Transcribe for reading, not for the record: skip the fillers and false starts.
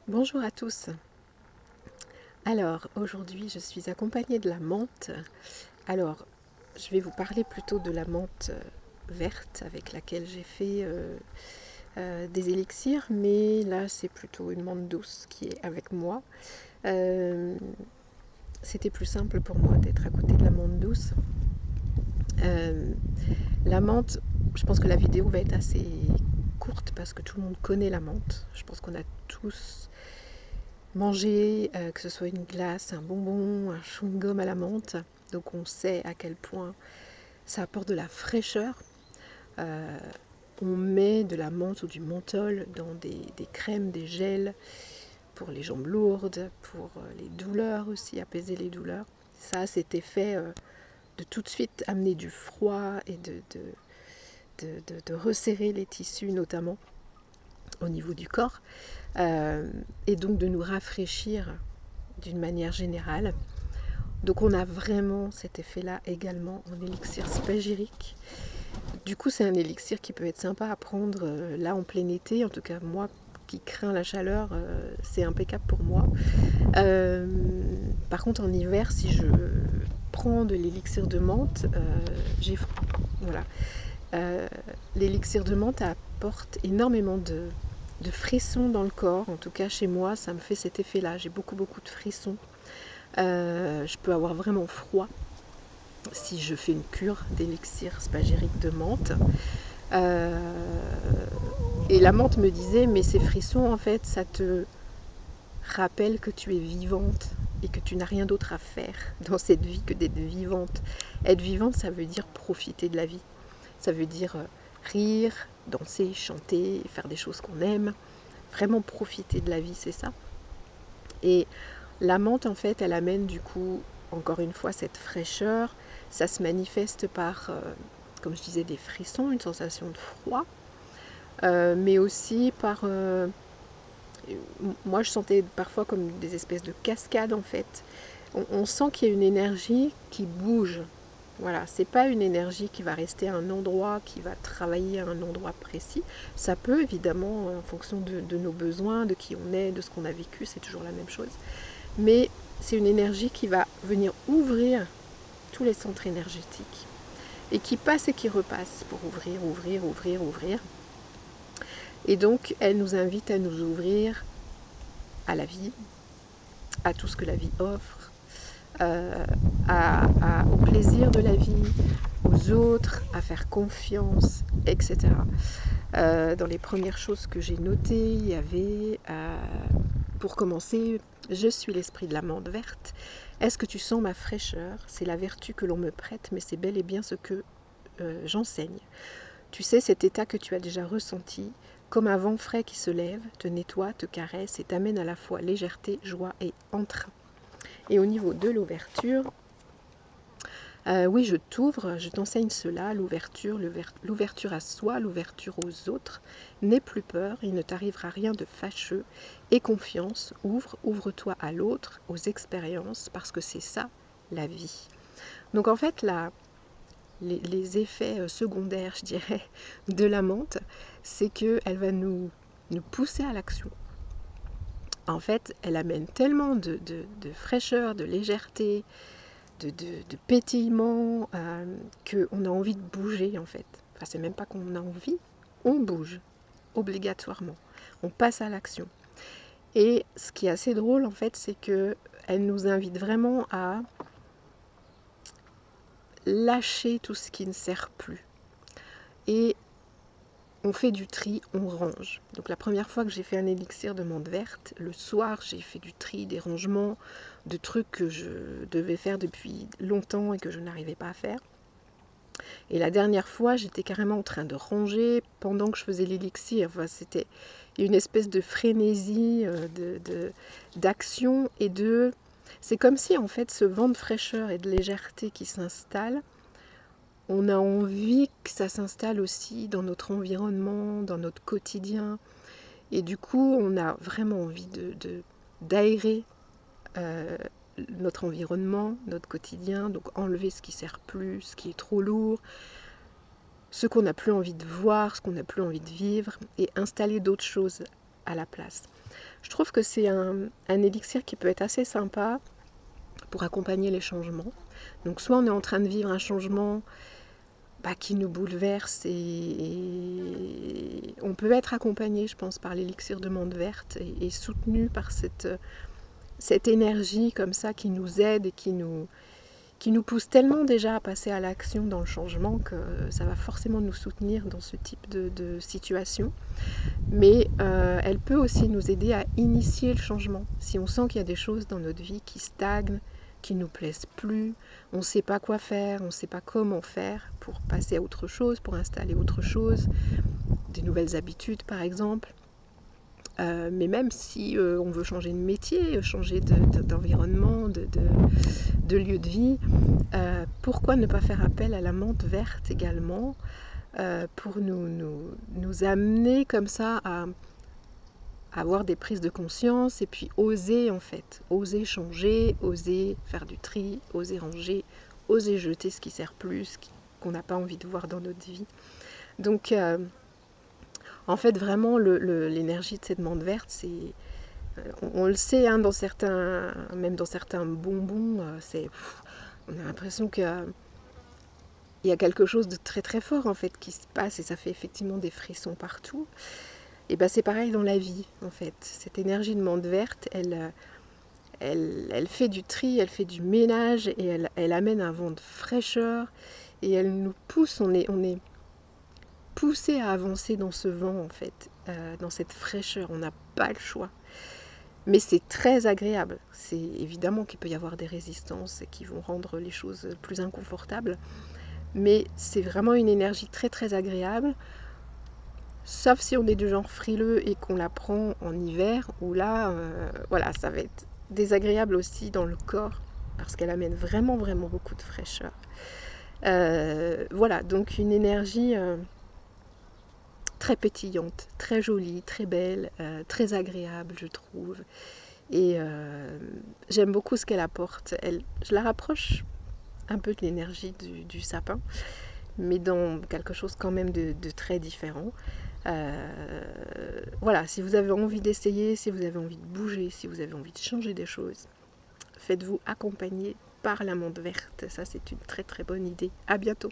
Bonjour à tous. Alors, aujourd'hui, je suis accompagnée de la menthe. Alors, je vais vous parler plutôt de la menthe verte avec laquelle j'ai fait des élixirs, mais là, c'est plutôt une menthe douce qui est avec moi. Euh, C'était plus simple pour moi d'être à côté de la menthe douce. Euh, la menthe, je pense que la vidéo va être assez courte parce que tout le monde connaît la menthe. Je pense qu'on a tous manger, que ce soit une glace, un bonbon, un chewing-gum à la menthe. Donc on sait à quel point ça apporte de la fraîcheur. Euh, on met de la menthe ou du menthol dans des crèmes, des gels pour les jambes lourdes, pour les douleurs aussi, apaiser les douleurs. Ça a cet effet de tout de suite amener du froid et de resserrer les tissus notamment au niveau du corps. Et donc de nous rafraîchir d'une manière générale. Donc on a vraiment cet effet-là également en élixir spagyrique. Du coup, c'est un élixir qui peut être sympa à prendre là en plein été. En tout cas, moi qui crains la chaleur, c'est impeccable pour moi. Par contre, en hiver, si je prends de l'élixir de menthe, j'ai froid. Voilà. L'élixir de menthe apporte énormément de frissons dans le corps. En tout cas, chez moi, ça me fait cet effet-là. J'ai beaucoup de frissons. Je peux avoir vraiment froid si je fais une cure d'élixir spagyrique de menthe. Et la menthe me disait, mais ces frissons, en fait, ça te rappelle que tu es vivante et que tu n'as rien d'autre à faire dans cette vie que d'être vivante. Être vivante, ça veut dire profiter de la vie. Ça veut dire rire, danser, chanter, faire des choses qu'on aime. Vraiment profiter de la vie, c'est ça. Et la menthe, en fait, elle amène du coup, encore une fois, cette fraîcheur. Ça se manifeste par, comme je disais, des frissons, une sensation de froid, mais aussi par... moi, je sentais parfois comme des espèces de cascades, en fait. On sent qu'il y a une énergie qui bouge. Voilà, c'est pas une énergie qui va rester à un endroit, qui va travailler à un endroit précis. Ça peut, évidemment, en fonction de nos besoins, de qui on est, de ce qu'on a vécu, c'est toujours la même chose. Mais c'est une énergie qui va venir ouvrir tous les centres énergétiques et qui passe et qui repasse pour ouvrir. Et donc, elle nous invite à nous ouvrir à la vie, à tout ce que la vie offre, au plaisir de la vie, aux autres, à faire confiance, etc. Dans les premières choses que j'ai notées, il y avait, pour commencer, je suis l'esprit de la menthe verte. Est-ce que tu sens ma fraîcheur? C'est la vertu que l'on me prête, mais c'est bel et bien ce que j'enseigne. Tu sais, cet état que tu as déjà ressenti, comme un vent frais qui se lève, te nettoie, te caresse et t'amène à la fois légèreté, joie et entrain. Et au niveau de l'ouverture, oui, je t'ouvre, je t'enseigne cela, l'ouverture à soi, l'ouverture aux autres. N'aie plus peur, il ne t'arrivera rien de fâcheux. Aie confiance, ouvre-toi à l'autre, aux expériences, parce que c'est ça, la vie. Donc en fait, les effets secondaires, je dirais, de la menthe, c'est qu'elle va nous pousser à l'action. En fait, elle amène tellement de fraîcheur, de légèreté, de pétillement, qu'on a envie de bouger en fait. Enfin, c'est même pas qu'on a envie, on bouge obligatoirement. On passe à l'action. Et ce qui est assez drôle en fait, c'est qu'elle nous invite vraiment à lâcher tout ce qui ne sert plus. Et on fait du tri, on range. Donc la première fois que j'ai fait un élixir de menthe verte, le soir j'ai fait du tri, des rangements, de trucs que je devais faire depuis longtemps et que je n'arrivais pas à faire. Et la dernière fois, j'étais carrément en train de ranger pendant que je faisais l'élixir. Enfin, c'était une espèce de frénésie d'action et de... C'est comme si en fait ce vent de fraîcheur et de légèreté qui s'installe, on a envie que ça s'installe aussi dans notre environnement, dans notre quotidien. Et du coup, on a vraiment envie d'aérer notre environnement, notre quotidien, donc enlever ce qui ne sert plus, ce qui est trop lourd, ce qu'on n'a plus envie de voir, ce qu'on n'a plus envie de vivre, et installer d'autres choses à la place. Je trouve que c'est un élixir qui peut être assez sympa pour accompagner les changements. Donc soit on est en train de vivre un changement qui nous bouleverse et on peut être accompagné, je pense, par l'élixir de menthe verte et soutenu par cette énergie comme ça qui nous aide et qui nous pousse tellement déjà à passer à l'action dans le changement que ça va forcément nous soutenir dans ce type de situation. Mais elle peut aussi nous aider à initier le changement. Si on sent qu'il y a des choses dans notre vie qui stagnent, qui ne nous plaisent plus, on ne sait pas quoi faire, on ne sait pas comment faire pour passer à autre chose, pour installer autre chose, des nouvelles habitudes par exemple. Mais même si on veut changer de métier, changer d'environnement, de lieu de vie, pourquoi ne pas faire appel à la menthe verte également pour nous amener comme ça à avoir des prises de conscience et puis oser en fait, oser changer, oser faire du tri, oser ranger, oser jeter ce qui sert plus, qu'on n'a pas envie de voir dans notre vie. Donc en fait vraiment l'énergie de cette menthe verte, c'est on le sait hein, même dans certains bonbons, on a l'impression qu'il y a quelque chose de très très fort en fait qui se passe et ça fait effectivement des frissons partout. Et c'est pareil dans la vie en fait. Cette énergie de menthe verte, elle fait du tri, elle fait du ménage et elle amène un vent de fraîcheur et elle nous pousse, on est poussé à avancer dans ce vent en fait, dans cette fraîcheur, on n'a pas le choix. Mais c'est très agréable. C'est évidemment qu'il peut y avoir des résistances qui vont rendre les choses plus inconfortables, mais c'est vraiment une énergie très très agréable. Sauf si on est du genre frileux et qu'on la prend en hiver, où là, voilà, ça va être désagréable aussi dans le corps, parce qu'elle amène vraiment, vraiment beaucoup de fraîcheur. Voilà, donc une énergie très pétillante, très jolie, très belle, très agréable, je trouve. Et j'aime beaucoup ce qu'elle apporte. Je la rapproche un peu de l'énergie du sapin, mais dans quelque chose quand même de très différent. Voilà, si vous avez envie d'essayer, si vous avez envie de bouger, si vous avez envie de changer des choses, faites-vous accompagner par la menthe verte. Ça, c'est une très très bonne idée. À bientôt.